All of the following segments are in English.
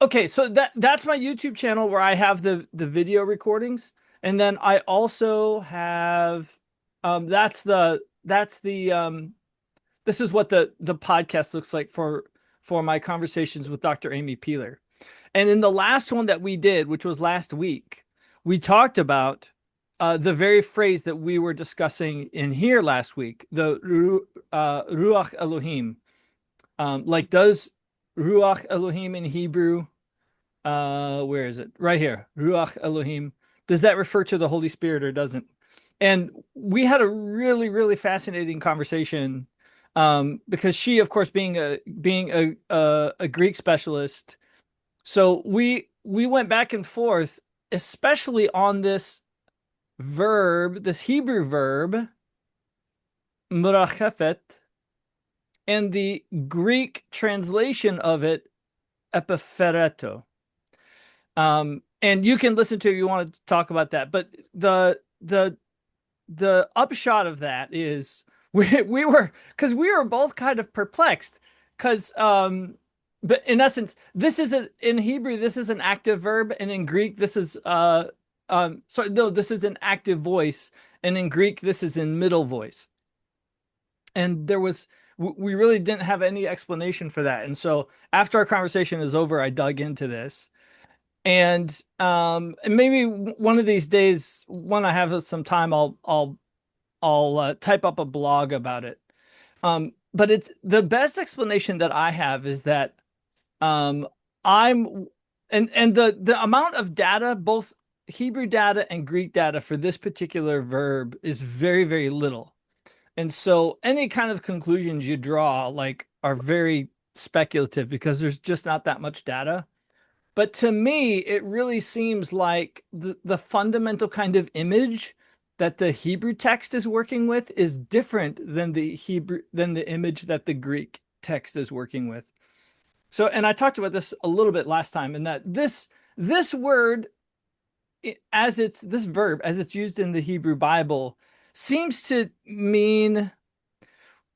Okay, so that's my YouTube channel where I have the video recordings, and then I also have that's the this is what the podcast looks like for my conversations with Dr. Amy Peeler. And in the last one that we did, which was last week, we talked about the very phrase that we were discussing in here last week, the Ruach Elohim. Like, does Ruach Elohim in Hebrew, where is it? Right here, Ruach Elohim. Does that refer to the Holy Spirit or doesn't? And we had a really, really fascinating conversation because she, of course, being a Greek specialist, so we went back and forth, especially on this verb, this Hebrew verb, murachefet, and the Greek translation of it, epiphereto. And you can listen to it if you want to talk about that. But the upshot of that is we were because we were both kind of perplexed because but in essence this is in Hebrew this is an active verb, and in Greek this is sorry, no, this is an active voice, and in Greek this is in middle voice. And we really didn't have any explanation for that. And so after our conversation is over, I dug into this. And maybe one of these days, when I have some time, I'll type up a blog about it. But it's the best explanation that I have is that um, I'm and the amount of data, both Hebrew data and Greek data for this particular verb is very, very little. And so any kind of conclusions you draw like are very speculative because there's just not that much data. But to me, it really seems like the fundamental kind of image that the Hebrew text is working with is different than the image that the Greek text is working with. So, and I talked about this a little bit last time, in that this word, as it's this verb as it's used in the Hebrew Bible, seems to mean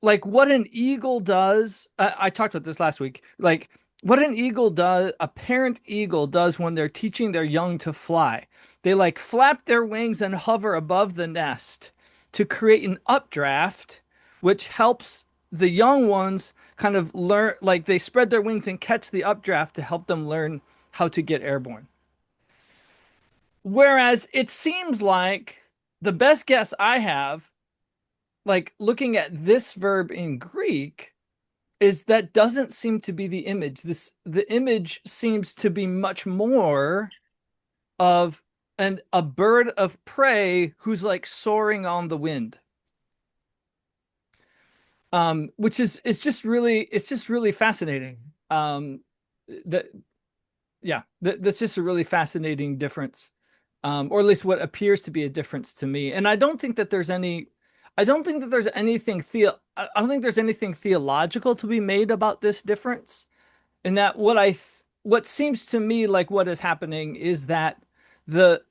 like what an eagle does. I talked about this last week. Like what an eagle does, a parent eagle does when they're teaching their young to fly. They like flap their wings and hover above the nest to create an updraft, which helps the young ones kind of learn, like they spread their wings and catch the updraft to help them learn how to get airborne. Whereas it seems like the best guess I have, like looking at this verb in Greek, is that doesn't seem to be the image. The image seems to be much more of a bird of prey who's like soaring on the wind. Which is it's just really fascinating. That that's just a really fascinating difference. Or at least what appears to be a difference to me. And I don't think that there's anything I don't think there's anything theological to be made about this difference. In that what seems to me like what is happening is that the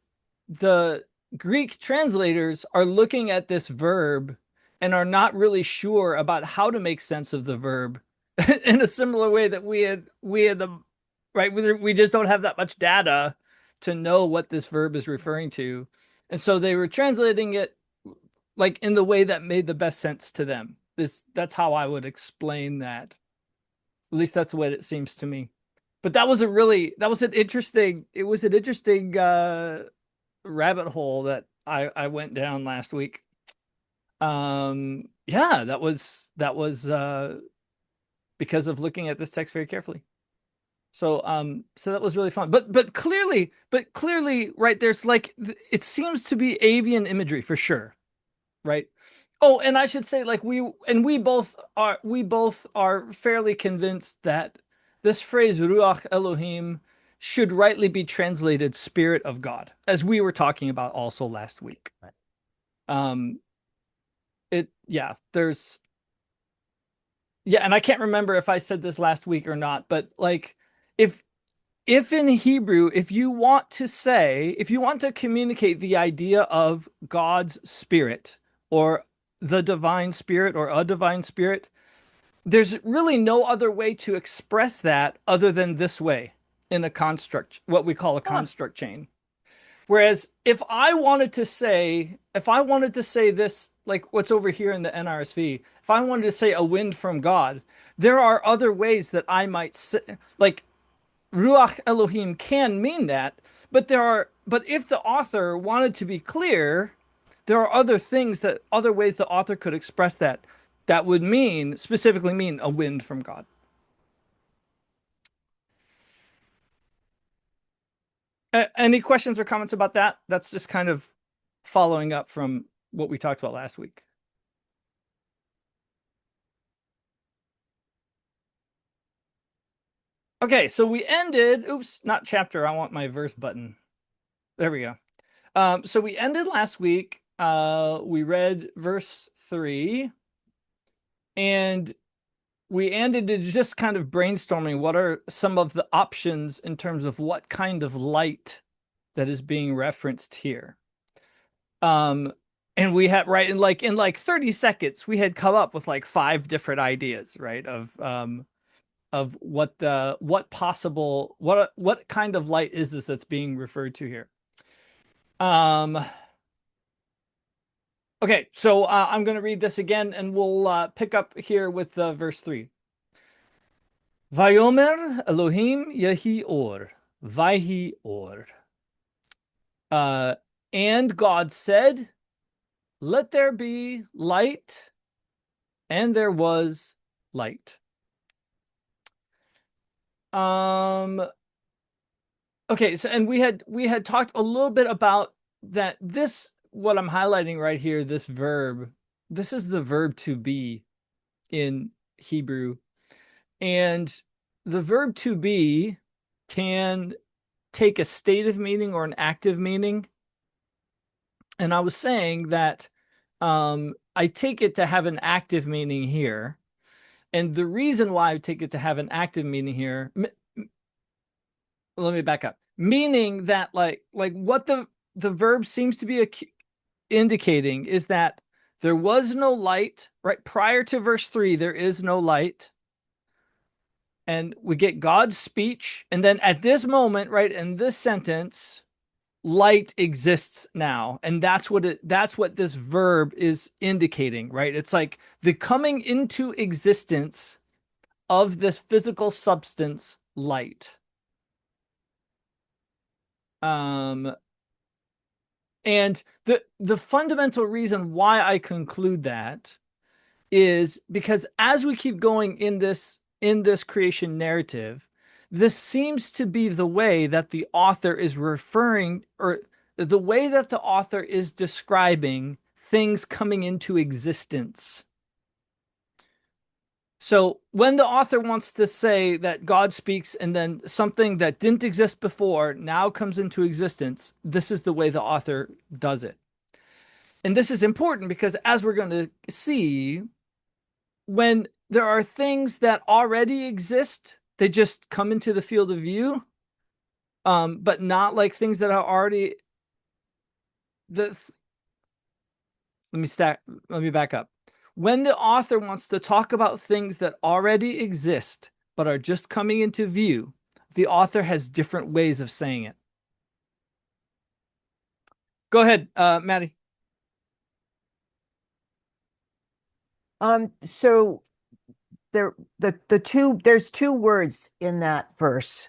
the Greek translators are looking at this verb and are not really sure about how to make sense of the verb in a similar way that we had the right, we just don't have that much data to know what this verb is referring to. And so they were translating it like in the way that made the best sense to them. That's how I would explain that. At least that's what it seems to me. But that was an interesting rabbit hole that I went down last week. Yeah, that was because of looking at this text very carefully. So that was really fun. But clearly, right, there's like it seems to be avian imagery for sure, right? Oh, and I should say, like we both are fairly convinced that this phrase Ruach Elohim should rightly be translated Spirit of God, as we were talking about also last week. Right. Um, there's and I can't remember if I said this last week or not, but like if if in Hebrew, if you want to communicate the idea of God's spirit or the divine spirit or a divine spirit, there's really no other way to express that other than this way. in a construct, what we call a Huh. construct chain. Whereas if I wanted to say this, like what's over here in the NRSV, if I wanted to say a wind from God, there are other ways that I might say, like Ruach Elohim can mean that, but if the author wanted to be clear, there are other ways the author could express that would specifically mean a wind from God. Any questions or comments about that? That's just kind of following up from what we talked about last week. Okay, so we ended, oops, not chapter. I want my verse button. There we go. So we ended last week. We read verse 3, and we ended it just kind of brainstorming what are some of the options in terms of what kind of light that is being referenced here. And we had in like 30 seconds, we had come up with like 5 different ideas, right? Of what kind of light is this that's being referred to here. Okay, so I'm going to read this again, and we'll pick up here with verse 3. Vayomer Elohim Yehi Or, Vayhi Or. And God said, "Let there be light," and there was light. Okay, so and we had talked a little bit about that. This what I'm highlighting right here, this verb, this is the verb to be in Hebrew. And the verb to be can take a stative meaning or an active meaning. And I was saying that I take it to have an active meaning here. And the reason why I take it to have an active meaning here, let me back up. Meaning that like what the verb seems to be indicating is that there was no light, right? Prior to verse 3, there is no light. And we get God's speech. And then at this moment, right, in this sentence, light exists now. And that's what this verb is indicating, right? It's like the coming into existence of this physical substance, light. And the fundamental reason why I conclude that is because as we keep going in this creation narrative, this seems to be the way that the author is referring, or the way that the author is describing things coming into existence. So when the author wants to say that God speaks and then something that didn't exist before now comes into existence, this is the way the author does it. And this is important because, as we're going to see, when there are things that already exist, they just come into the field of view, but not like things that are already. Let me back up. When the author wants to talk about things that already exist but are just coming into view, the author has different ways of saying it. Go ahead, Maddie. So there's two words in that verse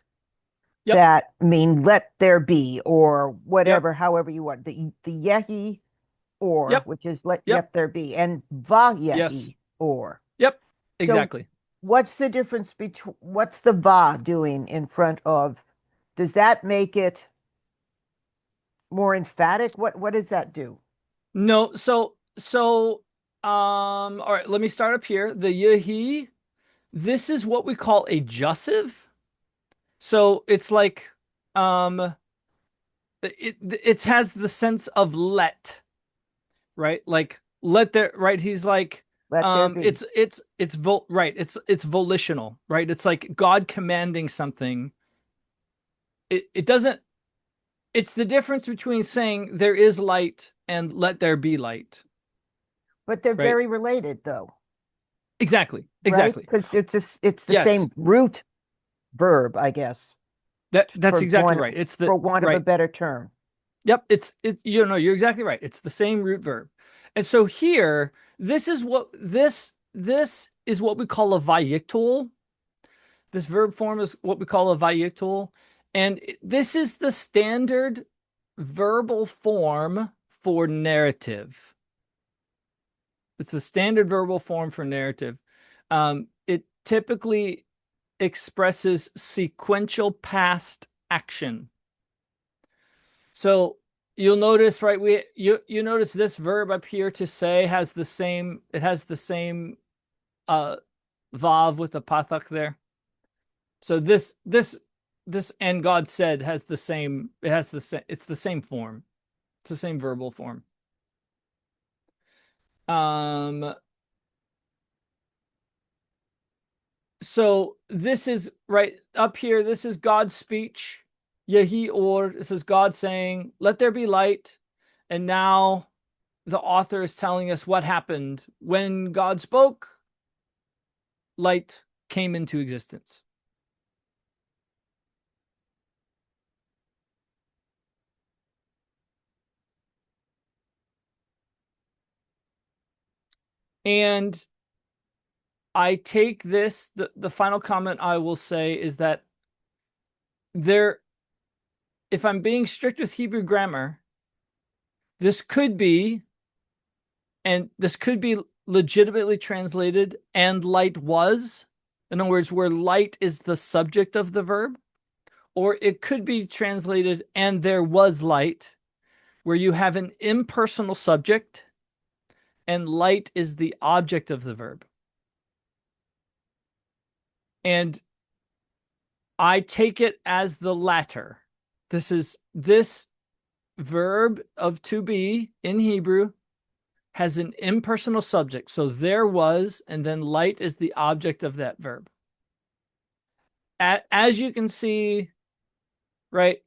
Yep. that mean "let there be" or Yep. whatever, however you want. The Yehi or, Yep. which is "let Yep. there be," and Va Yes. Yehi or. Yep. So Exactly. what's the difference between what's the Va doing in front of? Does that make it more emphatic? What does that do? No, all right, let me start up here. The Yehi, this is what we call a jussive. So it's like it has the sense of let, right? Like let there, right? He's like Let there be. right, it's volitional, right? It's like God commanding something. It doesn't, it's the difference between saying there is light and let there be light, But they're right? very related though, Exactly. right? Exactly. Because it's the Yes. same root verb, I guess. That's exactly right. It's the for want of a right. better term. Yep, you're exactly right. It's the same root verb. And so here, this is what we call a viictul. This verb form is what we call a viictul, and this is the standard verbal form for narrative. It's the standard verbal form for narrative. It typically expresses sequential past action. So you'll notice, right? You notice this verb up here to say has the same. It has the same vav with the pathak there. So this and God said has the same. It has the same. It's the same form. It's the same verbal form. So this is right up here. This is God's speech. Yehi or, this is God saying, "Let there be light." And now the author is telling us what happened when God spoke. Light came into existence. And I take this, the final comment I will say is that there, if I'm being strict with Hebrew grammar, this could be, and this could be legitimately translated, "and light was." In other words, where light is the subject of the verb. Or it could be translated, "and there was light," where you have an impersonal subject and light is the object of the verb. And I take it as the latter. This verb of to be in Hebrew has an impersonal subject. So there was, and then light is the object of that verb. As you can see, right,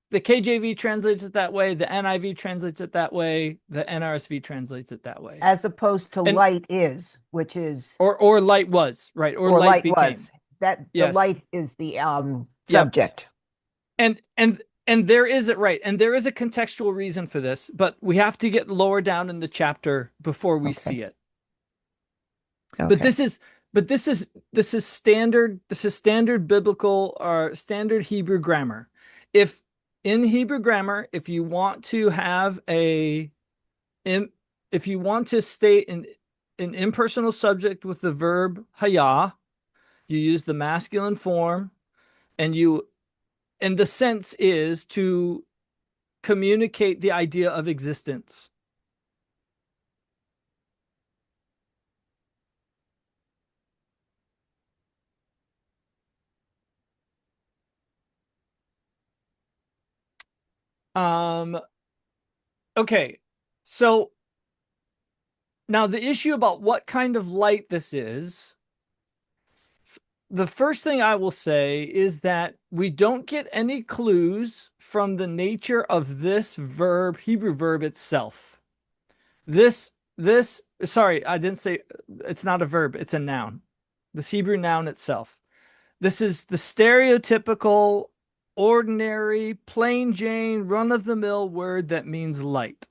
the KJV translates it that way, the NIV translates it that way, the NRSV translates it that way. As opposed to And, light is, which is or light was, right? Or light became. was. That the Yes. light is the Yep. subject. And there is it right, and there is a contextual reason for this, but we have to get lower down in the chapter before we see it. Okay. But this is standard biblical or standard Hebrew grammar. If in Hebrew grammar, if you want to have if you want to state an impersonal subject with the verb haya, you use the masculine form, and the sense is to communicate the idea of existence. Okay, so now the issue about what kind of light this is, the first thing I will say is that we don't get any clues from the nature of this verb, Hebrew verb itself. Sorry, I didn't say it's not a verb, it's a noun. This Hebrew noun itself. This is the stereotypical, ordinary, plain Jane, run of the mill word that means light.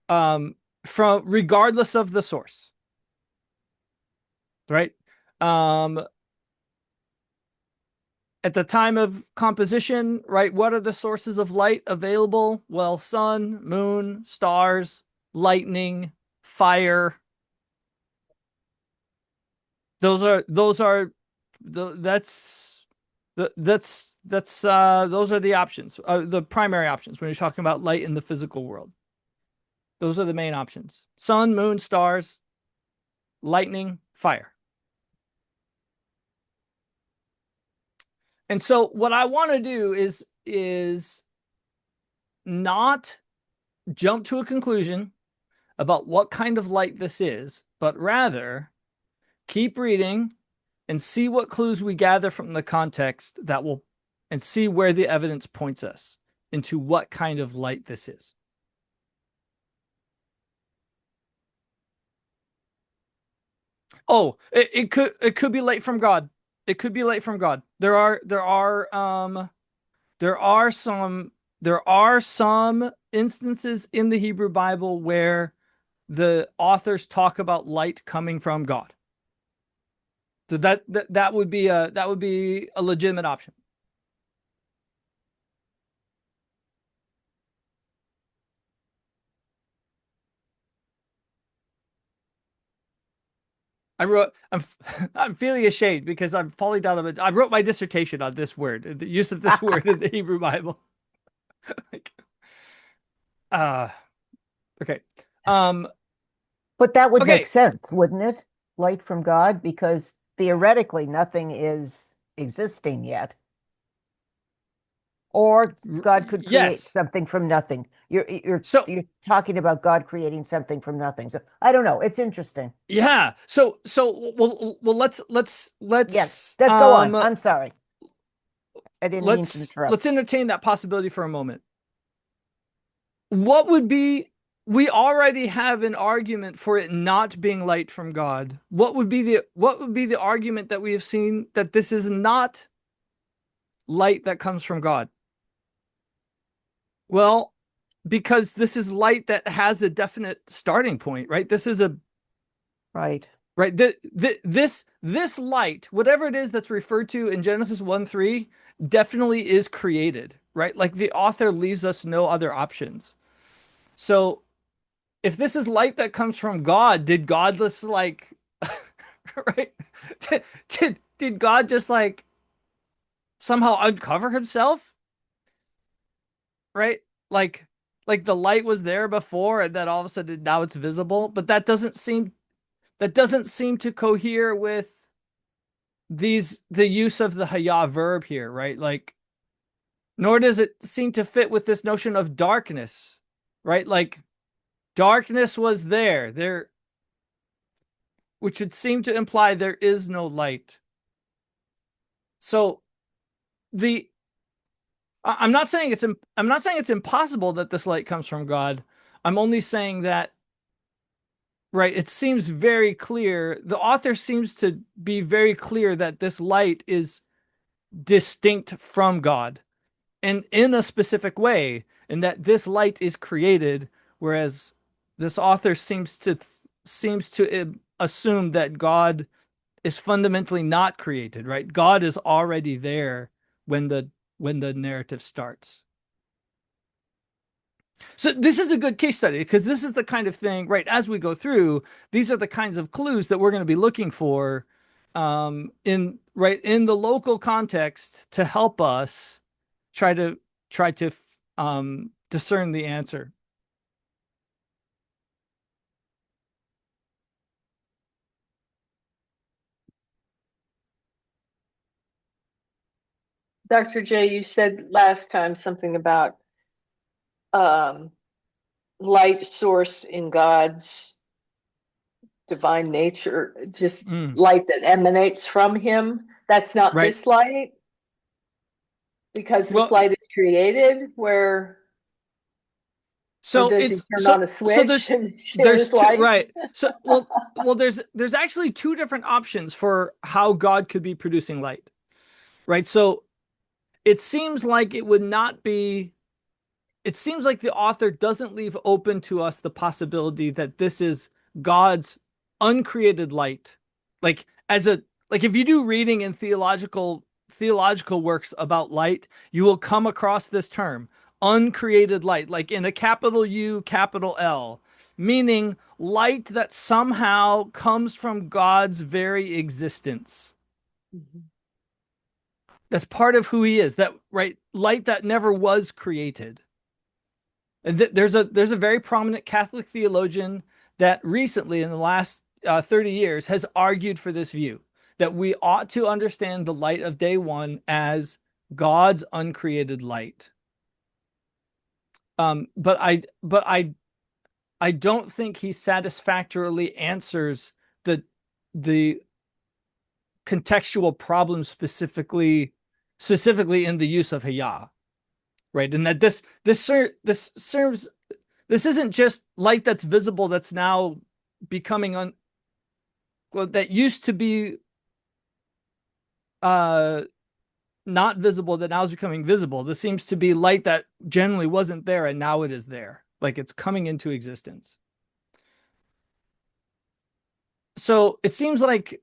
From regardless of the source. Right? At the time of composition, right, what are the sources of light available? Well, sun, moon, stars, lightning, fire. Those are those are the options, the primary options when you're talking about light in the physical world. Those are the main options: sun, moon, stars, lightning, fire. And so what I want to do is not jump to a conclusion about what kind of light this is, but rather keep reading and see what clues we gather from the context and see where the evidence points us into what kind of light this is. Oh, it could be light from God. It could be light from God. There are some instances in the Hebrew Bible where the authors talk about light coming from God. So that would be a legitimate option. I'm I'm feeling ashamed because I'm falling down of it. I wrote my dissertation on this word, the use of this word in the Hebrew Bible. Like, uh okay. Um But that would make okay. sense, wouldn't it? Light from God, because theoretically nothing is existing yet. Or God could create Yes. something from nothing. You're So you're talking about God creating something from nothing. So I don't know. It's interesting. yeah. So well Yes, let's let's go on. I'm sorry. I didn't mean to let's interrupt. entertain that possibility for a moment. What would be We already have an argument for it not being light from God. What would be the argument that we have seen that this is not light that comes from God? Well, because this is light that has a definite starting point, right? This is a Right. right. This light, whatever it is that's referred to in Genesis 1:3, definitely is created, right? Like the author leaves us no other options. So if this is light that comes from God, did God just like right? Did God just like somehow uncover himself? Right? Like like the light was there before and then all of a sudden now it's visible, but that doesn't seem to cohere with the use of the haya verb here, right? Like nor does it seem to fit with this notion of darkness, right? Like darkness was there, which would seem to imply there is no light. So the I'm not saying it's impossible that this light comes from God. I'm only saying that right, it seems very clear. The author seems to be very clear that this light is distinct from God and in a specific way, and that this light is created, whereas this author seems to assume that God is fundamentally not created, right? God is already there when the narrative starts. So this is a good case study because this is the kind of thing, right? As we go through, these are the kinds of clues that we're going to be looking for in the local context to help us try to discern the answer. Dr. J, you said last time something about um, light source in God's divine nature, just Mm, light that emanates from him. That's not right. this light because this Well, light is created where, or so does he it's turn so on a so switch there's and share there's his two, light? right. So well there's actually two different options for how God could be producing light, right? So it seems like it seems like the author doesn't leave open to us the possibility that this is God's uncreated light. Like as a like if you do reading in theological works about light, you will come across this term, uncreated light, like in a capital U, capital L, meaning light that somehow comes from God's very existence. Mhm. That's part of who he is. That right, light that never was created. There's a very prominent Catholic theologian that recently, in the last 30 years, has argued for this view that we ought to understand the light of day one as God's uncreated light. But I don't think he satisfactorily answers the contextual problem specifically in the use of Hayah, right? And that this serves this isn't just light that's visible that's now becoming well, that used to be uh not visible that now is becoming visible. This seems to be light that generally wasn't there and now it is there. Like it's coming into existence. So it seems like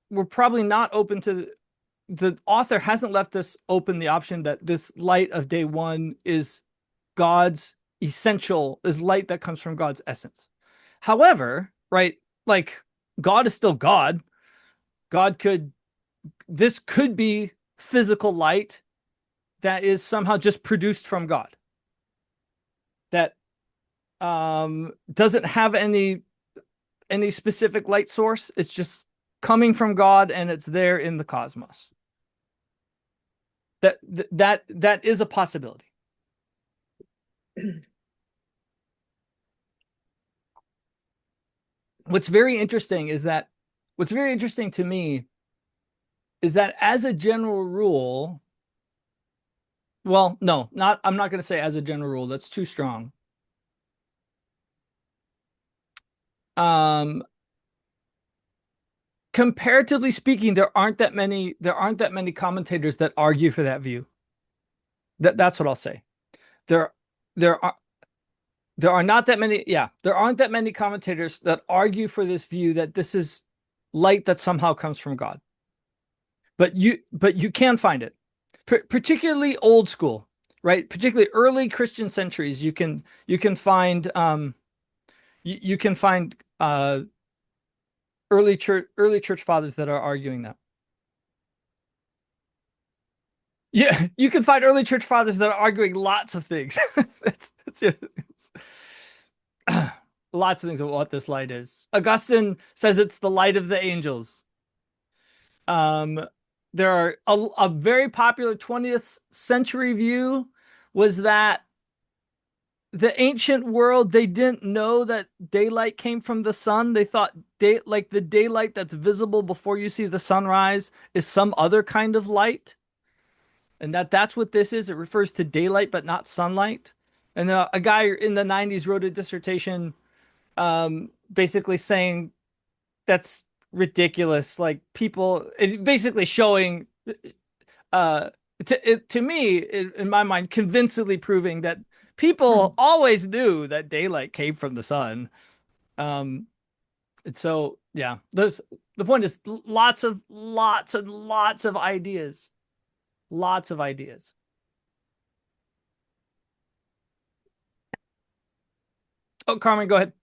we're probably not open to the author hasn't left us open the option that this light of day one is God's essential, is light that comes from God's essence. However, right, like God is still God. God could, this could be physical light that is somehow just produced from God, that doesn't have any specific light source. It's just coming from God and it's there in the cosmos. That is a possibility. What's very interesting to me is that as a general rule, well, no, not, I'm not going to say as a general rule, that's too strong. Comparatively speaking, there aren't that many commentators that argue for that view. That's what I'll say. There are not that many, there aren't that many commentators that argue for this view that this is light that somehow comes from God. But you can find it, particularly old school, right? Particularly early Christian centuries. You can find you can find early church fathers that are arguing that. Yeah, you can find early church fathers that are arguing lots of things. Lots of things about what this light is. Augustine says it's the light of the angels. There are a very popular 20th century view was that the ancient world, they didn't know that daylight came from the sun. They thought like the daylight that's visible before you see the sunrise is some other kind of light. And that's what this is. It refers to daylight, but not sunlight. And a guy in the 90s wrote a dissertation basically saying that's ridiculous. Like basically showing, to me, in my mind, convincingly proving that people always knew that daylight came from the sun. And so, yeah, the point is lots and lots of ideas. Lots of ideas. Oh, Carmen, go ahead.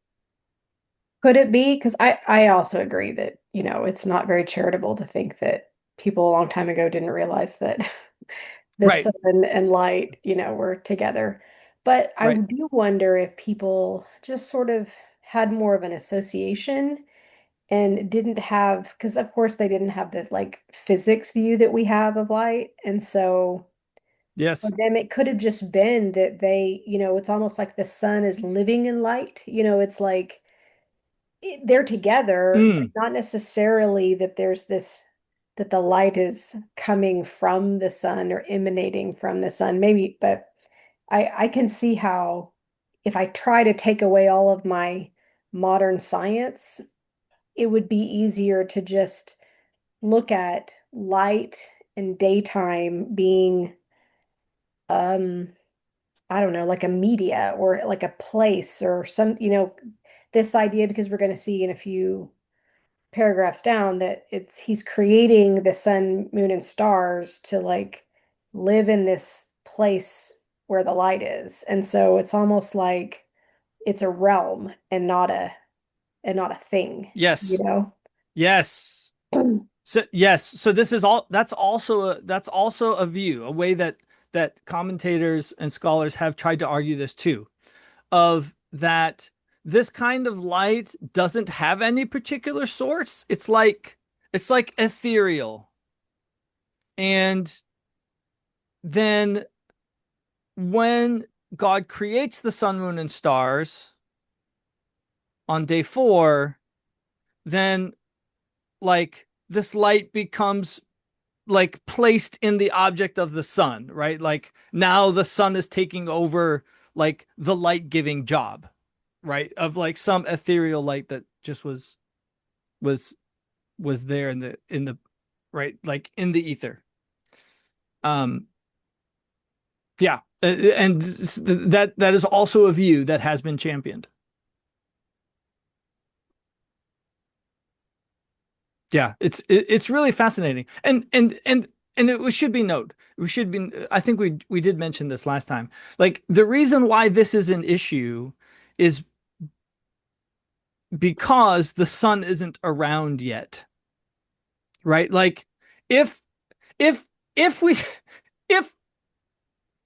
Could it be? Because I also agree that, it's not very charitable to think that people a long time ago didn't realize that the Right. sun and light, were together. But I Right. do wonder if people just sort of had more of an association and didn't have, because of course they didn't have the like physics view that we have of light. And so Yes. for them, it could have just been that they, it's almost like the sun is living in light. It's like they're together, but Mm. not necessarily that there's this that the light is coming from the sun or emanating from the sun. Maybe, but I can see how if I try to take away all of my modern science, it would be easier to just look at light and daytime being I don't know, like a media or like a place or some, this idea, because we're going to see in a few paragraphs down that he's creating the sun, moon, and stars to like live in this place where the light is. And so it's almost like it's a realm and not a thing, Yes. you know? Yes. So yes. So this is all. That's also a view, a way that commentators and scholars have tried to argue this too, of that this kind of light doesn't have any particular source. It's like ethereal. And then when God creates the sun, moon, and stars on day 4, then like this light becomes like placed in the object of the sun, right? Like now the sun is taking over like the light giving job, right? Of like some ethereal light that just was there in the right? Like in the ether. Yeah, and that is also a view that has been championed. Yeah, it's really fascinating, and it should be noted. We should be. I think we did mention this last time. Like the reason why this is an issue is because the sun isn't around yet, right? Like if if if we if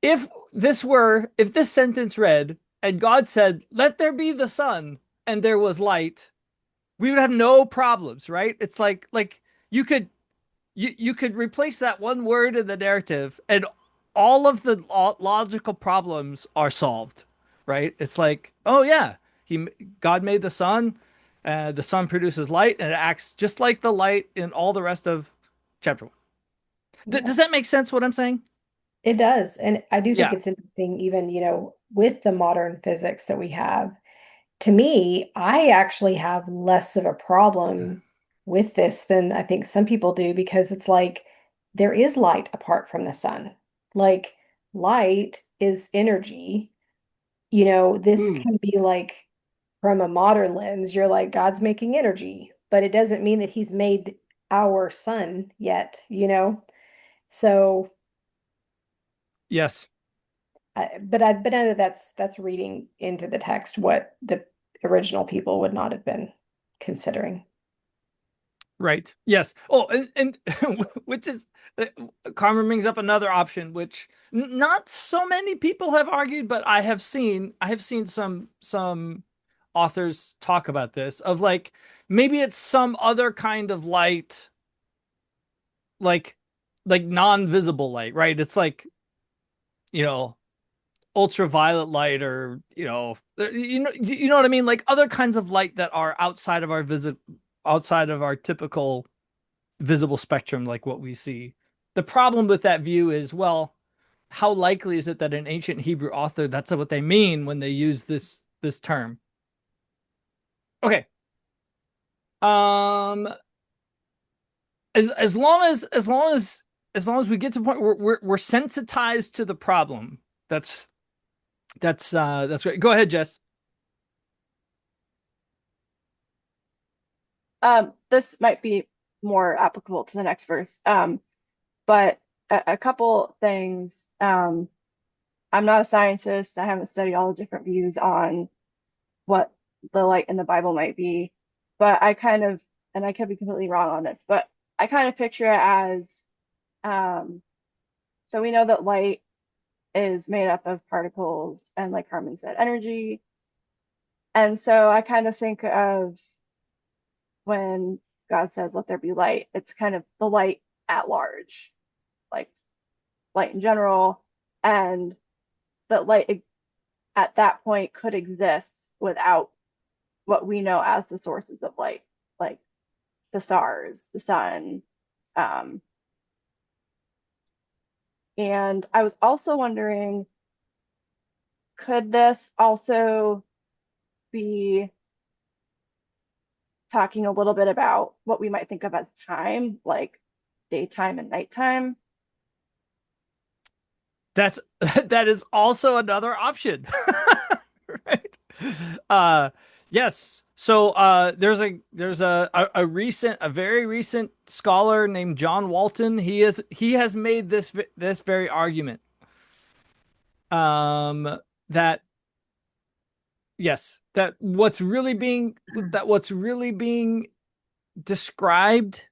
if this sentence read and God said, "Let there be the sun," and there was light, we would have no problems, right? It's like you could you could replace that one word in the narrative and all of the logical problems are solved, right? It's like, oh yeah, he God made the sun produces light, and it acts just like the light in all the rest of chapter one. Yeah. Does that make sense? What I'm saying? It does. And I do think Yeah. it's interesting, even, with the modern physics that we have. To me, I actually have less of a problem with this than I think some people do, because it's like there is light apart from the sun. Like light is energy. This Mm. can be like from a modern lens, you're like, God's making energy, but it doesn't mean that he's made our sun yet. So Yes. but I know that's reading into the text what the original people would not have been considering. Right. Yes. Oh, and which is Karma brings up another option, which not so many people have argued, but I have seen some authors talk about this of like maybe it's some other kind of light, like non-visible light, right? It's like, you know, ultraviolet light or you know what I mean? Like other kinds of light that are outside of our typical visible spectrum like what we see. The problem with that view is, well, how likely is it that an ancient Hebrew author, that's what they mean when they use this term? Okay. Um as long as we get to the point where we're sensitized to the problem, that's great. Go ahead, Jess. This might be more applicable to the next verse. But a couple things. I'm not a scientist. I haven't studied all the different views on what the light in the Bible might be, but and I could be completely wrong on this, but I kind of picture it as, um, so we know that light is made up of particles and, like Carmen said, energy. And so I kind of think of when God says, let there be light, it's kind of the light at large, like light in general, and that light at that point could exist without what we know as the sources of light, like the stars, the sun. Um, and I was also wondering, could this also be talking a little bit about what we might think of as time, like daytime and nighttime? That's that is also another option. Right. Uh yes. So there's a recent, a very recent scholar named John Walton. He has made this very argument. That yes, that what's really being described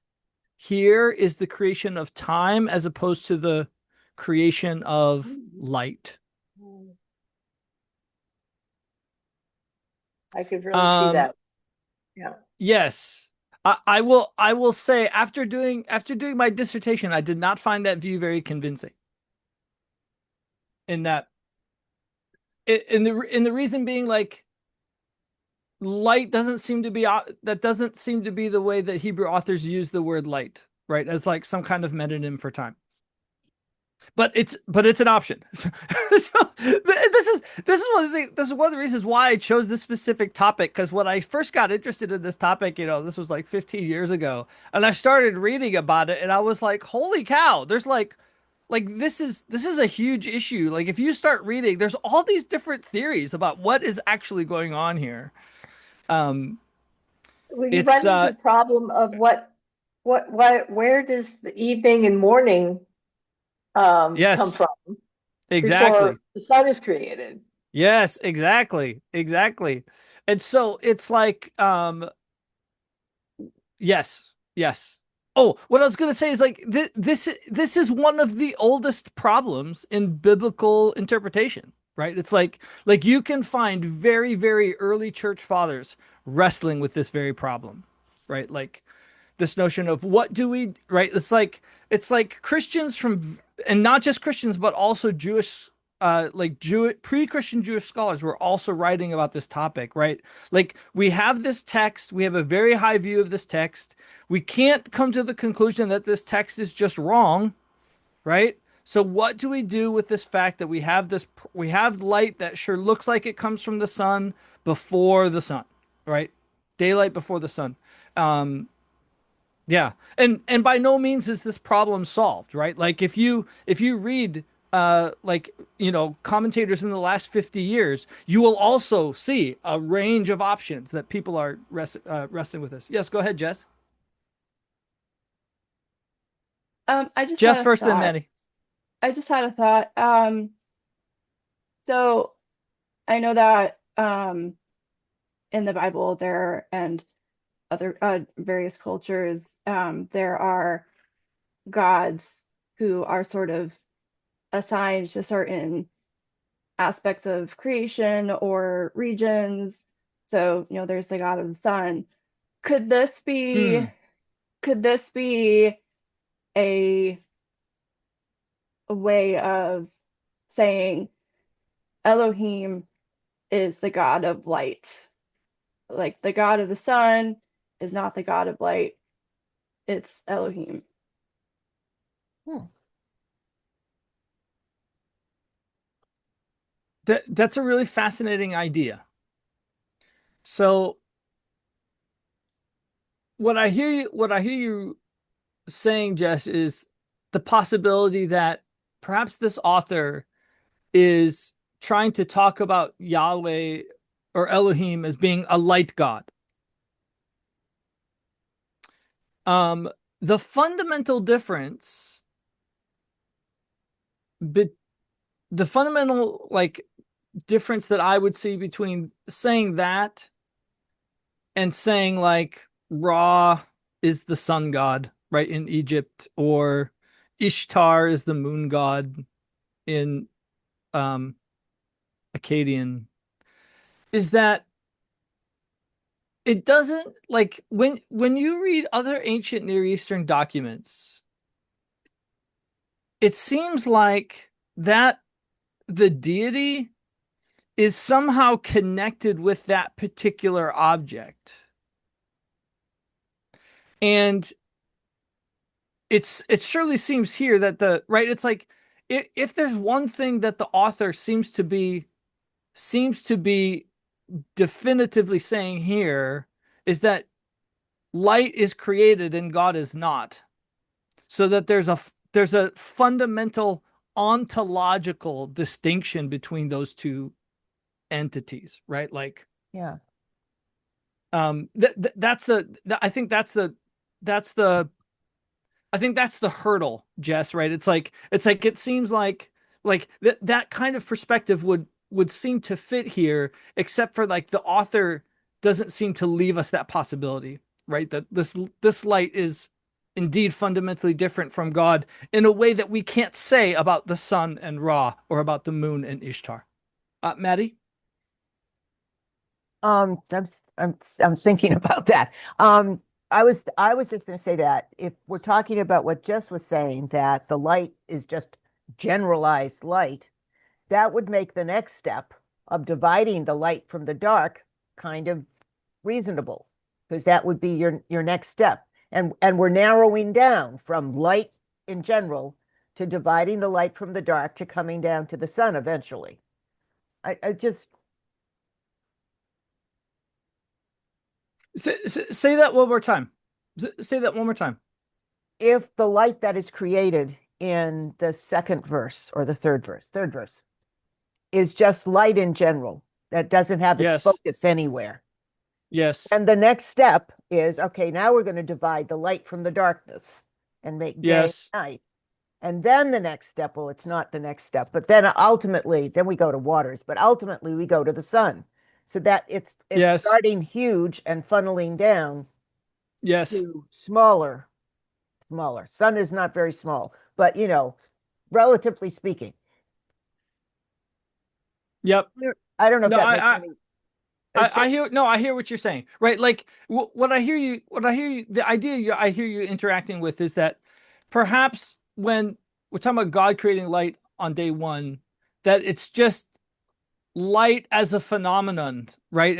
here is the creation of time as opposed to the creation of light. I could really see that. Yeah. Yes. I will say after doing my dissertation, I did not find that view very convincing. In that in the reason being, like, light doesn't seem to be that doesn't seem to be the way that Hebrew authors use the word light, right? As like some kind of metonym for time. but it's an option. This is one of the reasons why I chose this specific topic, because when I first got interested in this topic, this was like 15 years ago, and I started reading about it, and I was like, holy cow, there's like this is a huge issue. Like if you start reading, there's all these different theories about what is actually going on here. Um, Well, you it's run into the problem of where does the evening and morning come yes, from exactly. before the sun is created? Yes, exactly. And so it's like, yes, yes. Oh, what I was going to say is like this is one of the oldest problems in biblical interpretation, right? It's like you can find very, very early church fathers wrestling with this very problem, right? Like this notion of what do we, right? It's like Christians and not just Christians, but also Jewish, like pre-Christian Jewish scholars were also writing about this topic, right? Like we have this text, we have a very high view of this text. We can't come to the conclusion that this text is just wrong, right? So what do we do with this fact that we have light that sure looks like it comes from the sun before the sun, right? Daylight before the sun. Um, yeah. And by no means is this problem solved, right? Like if you read like commentators in the last 50 years, you will also see a range of options that people are wrestling with this. Yes, go ahead, Jess. I just Jess had a first, then thought. Maddie. I just had a thought. So I know that in the Bible there and other various cultures, there are gods who are sort of assigned to certain aspects of creation or regions. So, there's the god of the sun. Could this be Hmm. could this be a, a way of saying Elohim is the god of light? Like the god of the sun is not the god of light, it's Elohim. Hmm. That's a really fascinating idea. So what I hear you saying, Jess, is the possibility that perhaps this author is trying to talk about Yahweh or Elohim as being a light god. Um, the fundamental difference, but the fundamental like difference that I would see between saying that and saying like Ra is the sun god, right, in Egypt, or Ishtar is the moon god in um Akkadian, is that it doesn't like when you read other ancient Near Eastern documents, it seems like that the deity is somehow connected with that particular object. And it surely seems here that the right, it's like if there's one thing that the author seems to be definitively saying here, is that light is created and God is not. So that there's a fundamental ontological distinction between those two entities, right? Like Yeah. that's I think that's the I think that's the hurdle, Jess, right? It's like it seems like that kind of perspective would seem to fit here, except for like the author doesn't seem to leave us that possibility, right? That this light is indeed fundamentally different from God in a way that we can't say about the sun and Ra or about the moon and Ishtar. Maddie? I'm thinking about that. I was just going to say that if we're talking about what Jess was saying, that the light is just generalized light, that would make the next step of dividing the light from the dark kind of reasonable, because that would be your next step. And we're narrowing down from light in general to dividing the light from the dark to coming down to the sun eventually. I just, Say that one more time. Say that one more time. if the light that is created in the second verse or the third verse is just light in general, that doesn't have its Yes. focus anywhere. Yes. And the next step is, okay, now we're going to divide the light from the darkness and make day and Yes. night. And then the next step, well, it's not the next step, but then ultimately, then we go to waters, but ultimately we go to the sun. So that it's Yes. starting huge and funneling down Yes. to smaller. Sun is not very small, but relatively speaking. Yep. I don't know if No, that makes any. I hear what you're saying, right? Like what I hear you, the idea I hear you interacting with is that perhaps when we're talking about God creating light on day one, that it's just light as a phenomenon, right?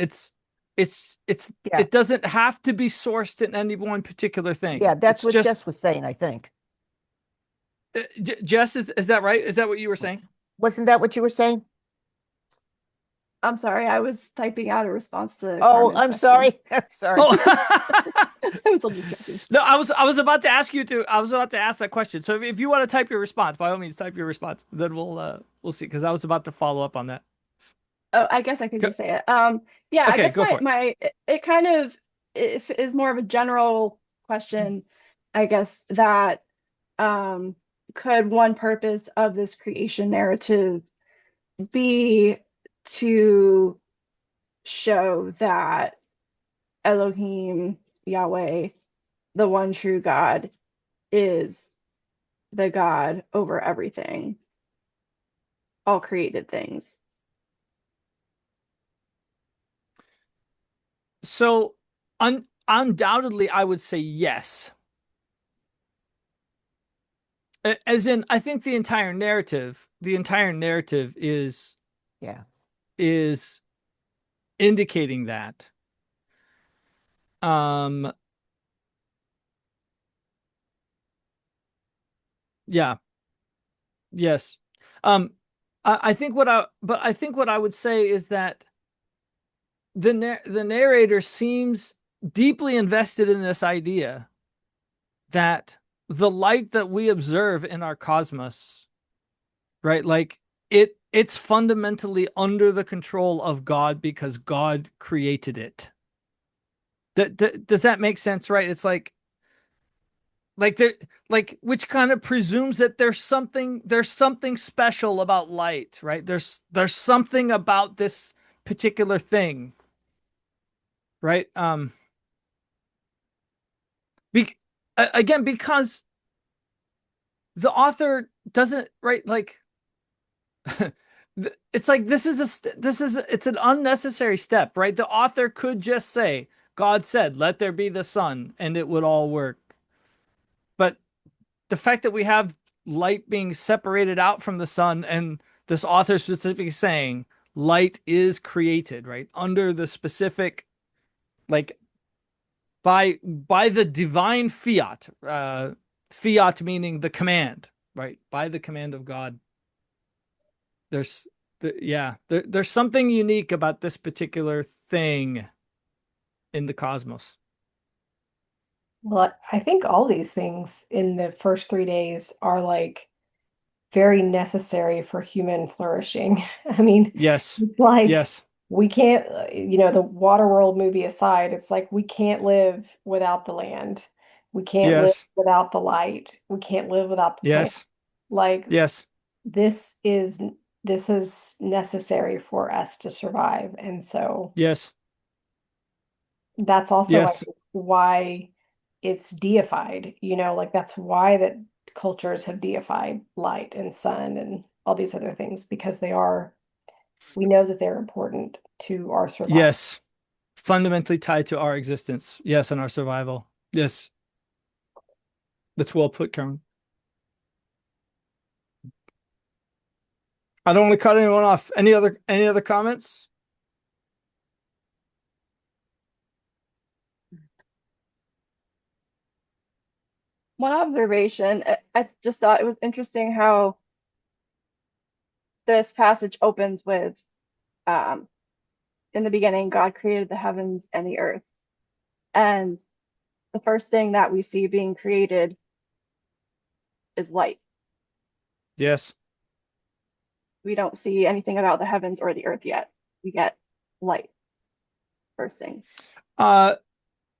Yeah. It doesn't have to be sourced in any one particular thing. Yeah, that's It's what just Jess was saying, I think. Jess, is that right? Is that what you were saying? Wasn't that what you were saying? I'm sorry, I was typing out a response to Oh, Carmen's I'm question. sorry. I'm sorry. Oh. I was a little distracted. No, I was about to ask that question. So if you want to type your response, by all means, type your response. Then we'll see, because I was about to follow up on that. Oh, I guess I could Go- just say it. Yeah, I Okay, guess go for it. it kind of is more of a general question, I guess, that could one purpose of this creation narrative be to show that Elohim, Yahweh, the one true God, is the God over everything, all created things. So undoubtedly, I would say yes. As in, I think the entire narrative Yeah. is indicating that. Yeah. Yes. Um, I think what I would say is that the narrator seems deeply invested in this idea that the light that we observe in our cosmos, right? Like it's fundamentally under the control of God because God created it. Does that make sense, right? It's like there, which kind of presumes that there's something special about light, right? There's something about this particular thing, right? Again, because the author doesn't, right, like it's like it's an unnecessary step, right? The author could just say, God said, let there be the sun, and it would all work. But the fact that we have light being separated out from the sun, and this author specifically saying light is created, right, under the specific, like, by the divine fiat, fiat meaning the command, right, by the command of God. There's something unique about this particular thing in the cosmos. Well, I think all these things in the first 3 days are like very necessary for human flourishing. I mean, Yes. it's like Yes. we can't, the Waterworld movie aside, it's like we can't live without the land. We can't live Yes. without the light. We can't live without the plant. Yes. Like Yes. this is this is necessary for us to survive. And so Yes. that's also, I Yes. think, why it's deified, like that's why that cultures have deified light and sun and all these other things, because we know that they're important to our survival. Yes. Fundamentally tied to our existence. Yes, and our survival. Yes. That's well put, Karen. I don't want to cut anyone off. Any other comments? one observation, I just thought it was interesting how this passage opens with, um, in the beginning, God created the heavens and the earth. And the first thing that we see being created is light. Yes. We don't see anything about the heavens or the earth yet. We get light first thing.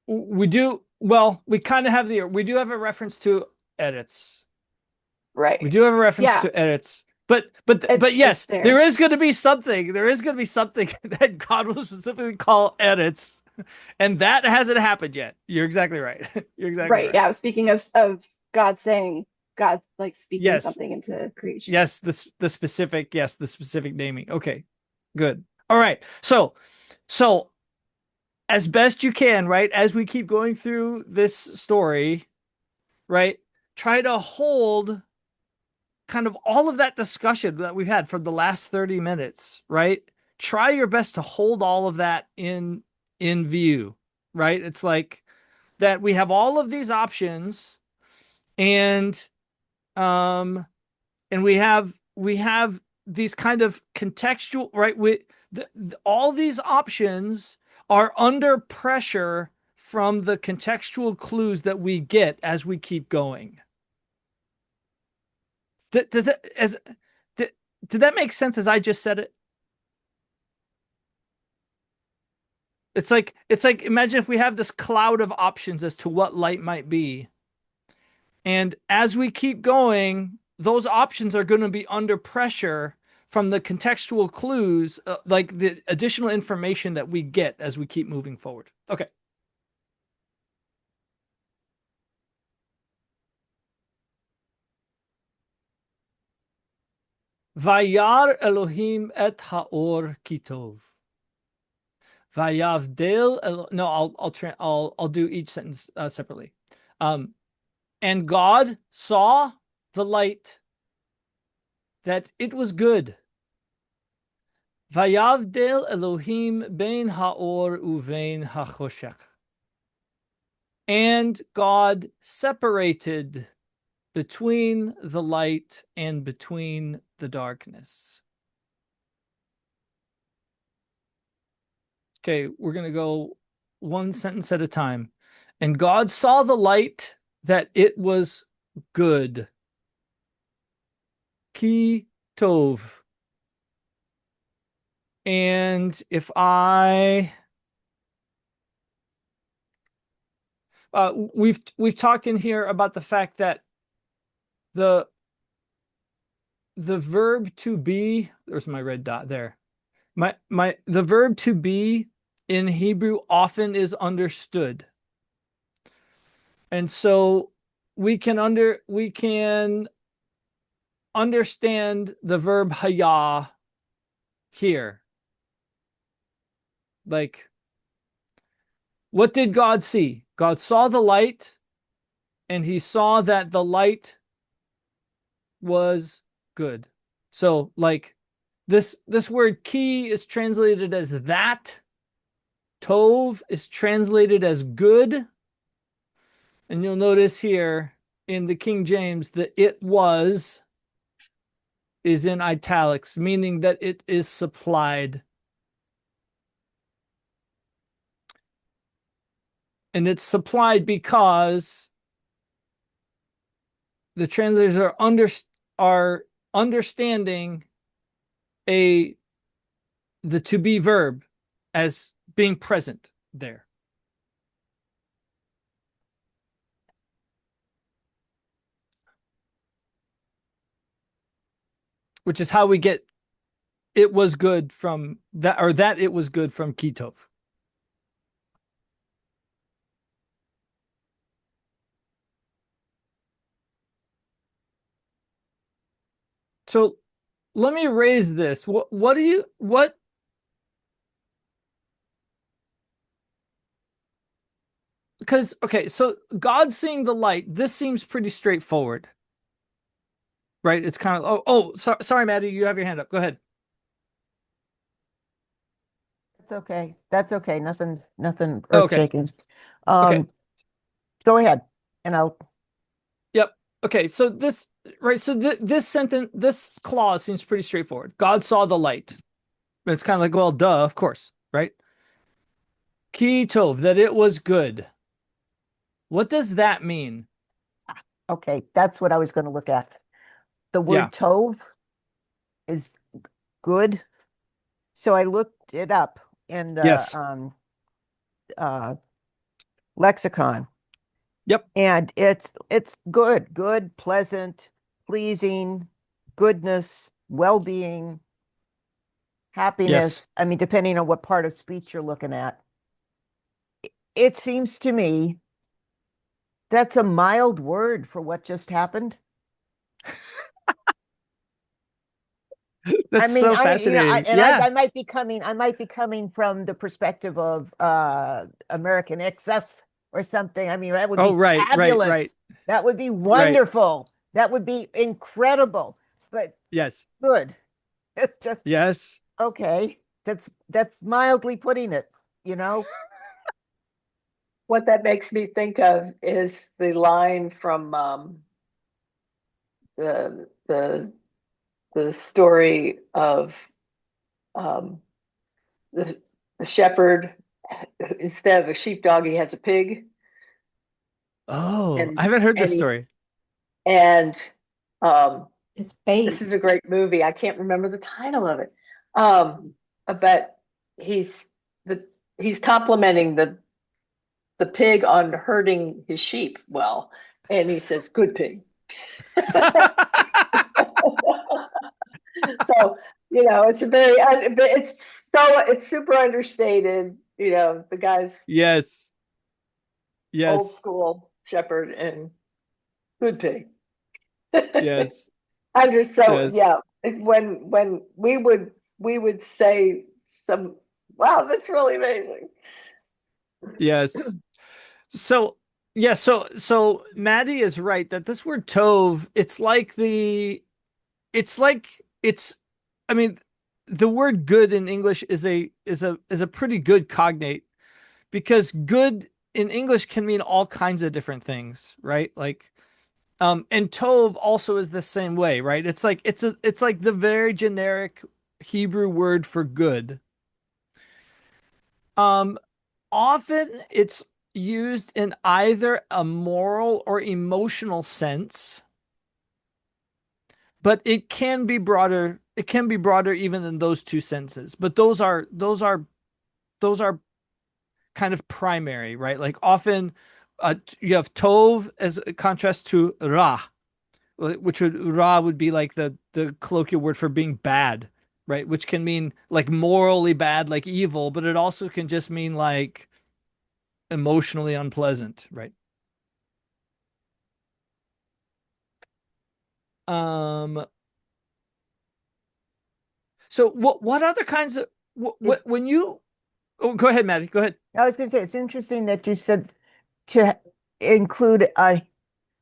We do, well, we kind of have we do have a reference to edits. Right. We do have a reference Yeah. to edits. But yes, It's there. there is going to be something. There is going to be something that God will specifically call edits, and that hasn't happened yet. You're exactly right. You're exactly Right. right. Yeah. Speaking of God saying, God's like speaking Yes. something into creation. Yes, the specific, yes, the specific naming. Okay, good. All right. So as best you can, right, as we keep going through this story, right, try to hold kind of all of that discussion that we've had for the last 30 minutes, right? Try your best to hold all of that in view, right? It's like that we have all of these options, and we have these kind of contextual, right? All these options are under pressure from the contextual clues that we get as we keep going. Does that did that make sense as I just said it? It's like imagine if we have this cloud of options as to what light might be. And as we keep going, those options are going to be under pressure from the contextual clues, like the additional information that we get as we keep moving forward. Okay. Vayar Elohim et haor kitov. Vayavdel. No, I'll do each sentence separately. And God saw the light, that it was good. Vayavdel Elohim bein haor uvein hachoshech. And God separated between the light and between the darkness. Okay, we're going to go one sentence at a time. And God saw the light, that it was good. Ki tov. And if we've talked in here about the fact that the verb to be, there's my red dot there. The verb to be in Hebrew often is understood. And so we can understand the verb haya here. Like, what did God see? God saw the light, and he saw that the light was good. So like this word ki is translated as that. Tov is translated as good. And you'll notice here in the King James that it was is in italics, meaning that it is supplied. And it's supplied because the translators are understanding the to be verb as being present there. Which is how we get it was good from that, or that it was good from Kitov. So let me raise this. What because okay, so God seeing the light, this seems pretty straightforward. Right? It's kind of sorry, Maddie, you have your hand up. Go ahead. That's okay. That's okay. Nothing Okay. earth shaking. Okay. Go ahead, and I'll. Okay, so this right, so this sentence, this clause seems pretty straightforward. God saw the light. It's kind of like, well, duh, of course, right? Ki tov, that it was good. What does that mean? Okay, that's what I was going to look at. The Yeah. word tov is good. So I looked it up in the Yes. uh, lexicon, Yep. and it's good, good, pleasant, pleasing, goodness, well-being, Yes. happiness. I mean, depending on what part of speech you're looking at. It seems to me that's a mild word for what just happened. That's so fascinating. Yeah. I might be coming from the perspective of American excess or something. I mean, that would Oh, be right, right, right, fabulous. That would be right. wonderful. That would be incredible. But Yes. good. It's just Yes. okay. That's mildly putting it, you know? What that makes me think of is the line from the the the story of um, the the shepherd. Instead of a sheepdog, he has a pig, Oh, I and haven't heard this and he story. and um, It's this bait. is a great movie. I can't remember the title of it. But he's the he's complimenting the pig on herding his sheep well, and he says, "Good pig." So it's a very but it's super understated. The guy's Yes. old Yes. school shepherd and good pig. Yes. I'm just so Yes. yeah. When we would say some, wow, that's really amazing. Yes. So, yeah, so Maddie is right that this word tov, it's like it's I mean, the word good in English is a pretty good cognate because good in English can mean all kinds of different things, right? Like and tov also is the same way, right? It's like the very generic Hebrew word for good. Um Often it's used in either a moral or emotional sense, but it can be broader. It can be broader even than those two senses. But those are kind of primary, right? Like often you have tov as a contrast to ra, which would be like the colloquial word for being bad, right? Which can mean like morally bad, like evil, but it also can just mean like emotionally unpleasant, right? Um, so what other kinds of what It's when you oh go ahead, Maddie, go ahead. I was going to say it's interesting that you said to include a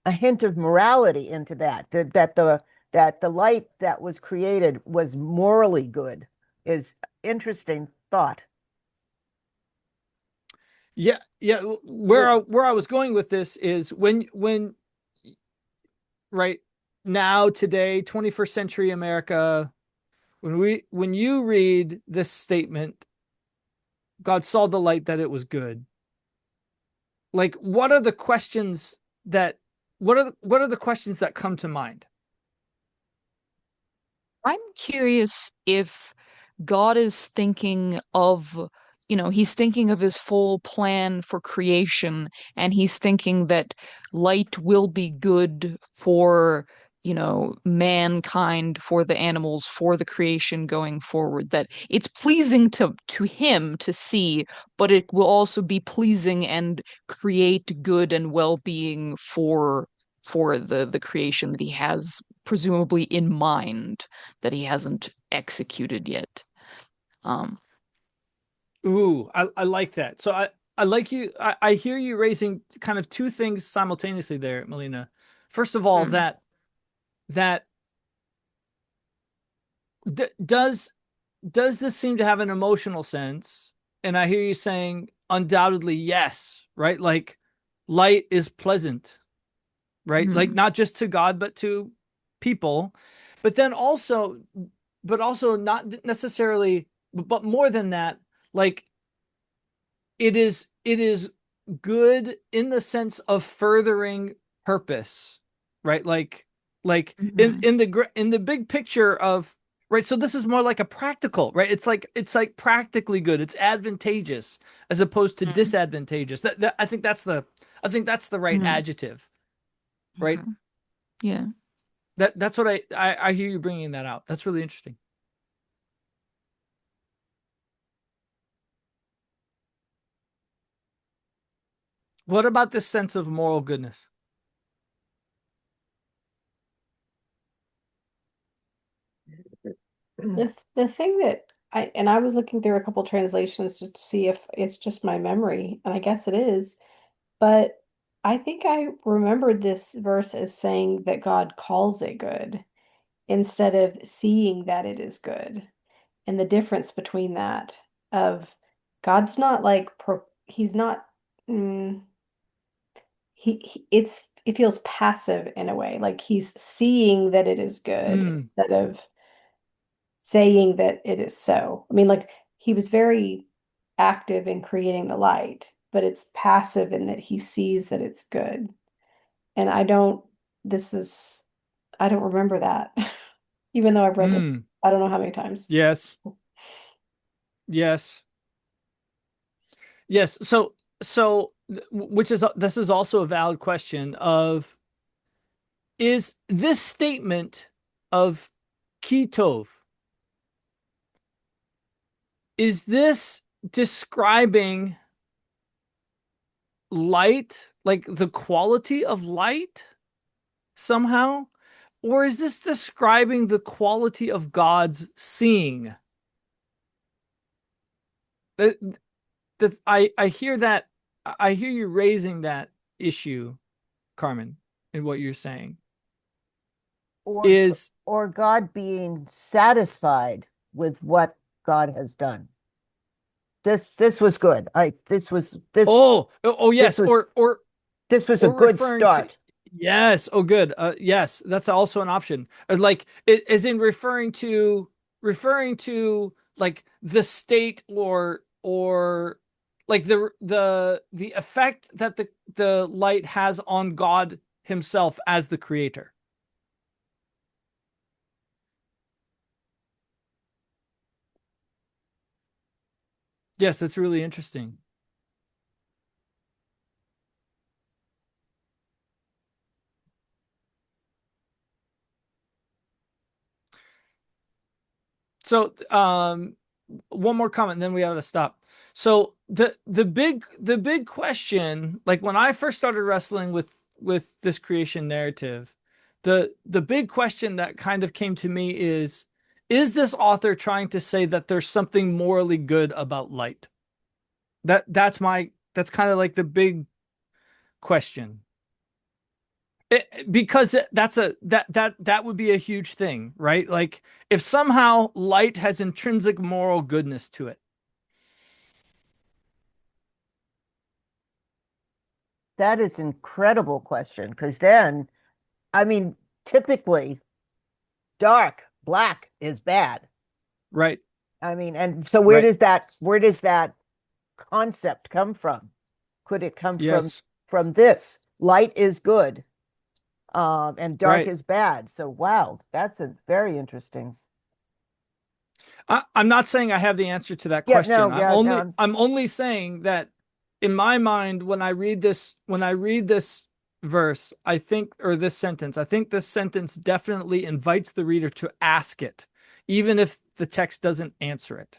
hint of morality into that the light that was created was morally good is interesting thought. Yeah, yeah. Where I was going with this is when right now today, 21st century America, when you read this statement, God saw the light that it was good. Like, what are the questions that what are the questions that come to mind? I'm curious if God is thinking of, he's thinking of his full plan for creation, and he's thinking that light will be good for, mankind, for the animals, for the creation going forward, that it's pleasing to him to see, but it will also be pleasing and create good and well-being for the creation that he has presumably in mind that he hasn't executed yet. Um, Ooh, I like that. So I like you. I hear you raising kind of two things simultaneously there, Melina. First of all, mm, that d does this seem to have an emotional sense? And I hear you saying undoubtedly yes, right? Like light is pleasant, right? Like Mhm. not just to God, but to people. But then also, but also not necessarily, but more than that, like it is good in the sense of furthering purpose, right? Like Mhm. in the big picture of, right, so this is more like a practical, right? It's like practically good, it's advantageous as opposed to Mhm. disadvantageous. That I think that's the right Mhm. adjective, right? Okay. Yeah. That's what I hear you bringing that out. That's really interesting. What about this sense of moral goodness? The thing that I was looking through a couple translations to see if it's just my memory, and I guess it is, but I think I remembered this verse as saying that God calls it good instead of seeing that it is good. And the difference between that of God's not like he's not mm, it feels passive in a way, like he's seeing that it is good Mm, instead of saying that it is so. I mean, like he was very active in creating the light, but it's passive in that he sees that it's good. And this is, I don't remember that, even though I've read this, mm, I don't know how many times. yes, yes. Yes. Which is this is also a valid question of, is this statement of Kitov, is this describing light, like the quality of light somehow? Or is this describing the quality of God's seeing? That that's I hear that, I hear you raising that issue, Carmen, in what you're saying. Or Is or God being satisfied with what God has done. This was good. oh This yes, was this was a or good referring to, start. yes, oh good, yes, that's also an option. Like it as in referring to like the state, or like the effect that the light has on God himself as the creator. Yes, that's really interesting. So one more comment, and then we have to stop. So the big question, like when I first started wrestling with this creation narrative, the big question that kind of came to me is this author trying to say that there's something morally good about light? That's kind of like the big question. Because that would be a huge thing, right? Like if somehow light has intrinsic moral goodness to it. That is incredible question because then, I mean, typically black is bad. Right. I mean, and so Right. where does that concept come from? Could it come Yes. from this? Light is good, and dark Right. is bad. So wow, that's a very interesting. I'm not saying I have the answer to that Yeah, question. no, I'm yeah, no, only I'm only saying that in my mind, when I read this verse, I think, or this sentence, I think this sentence definitely invites the reader to ask it, even if the text doesn't answer it.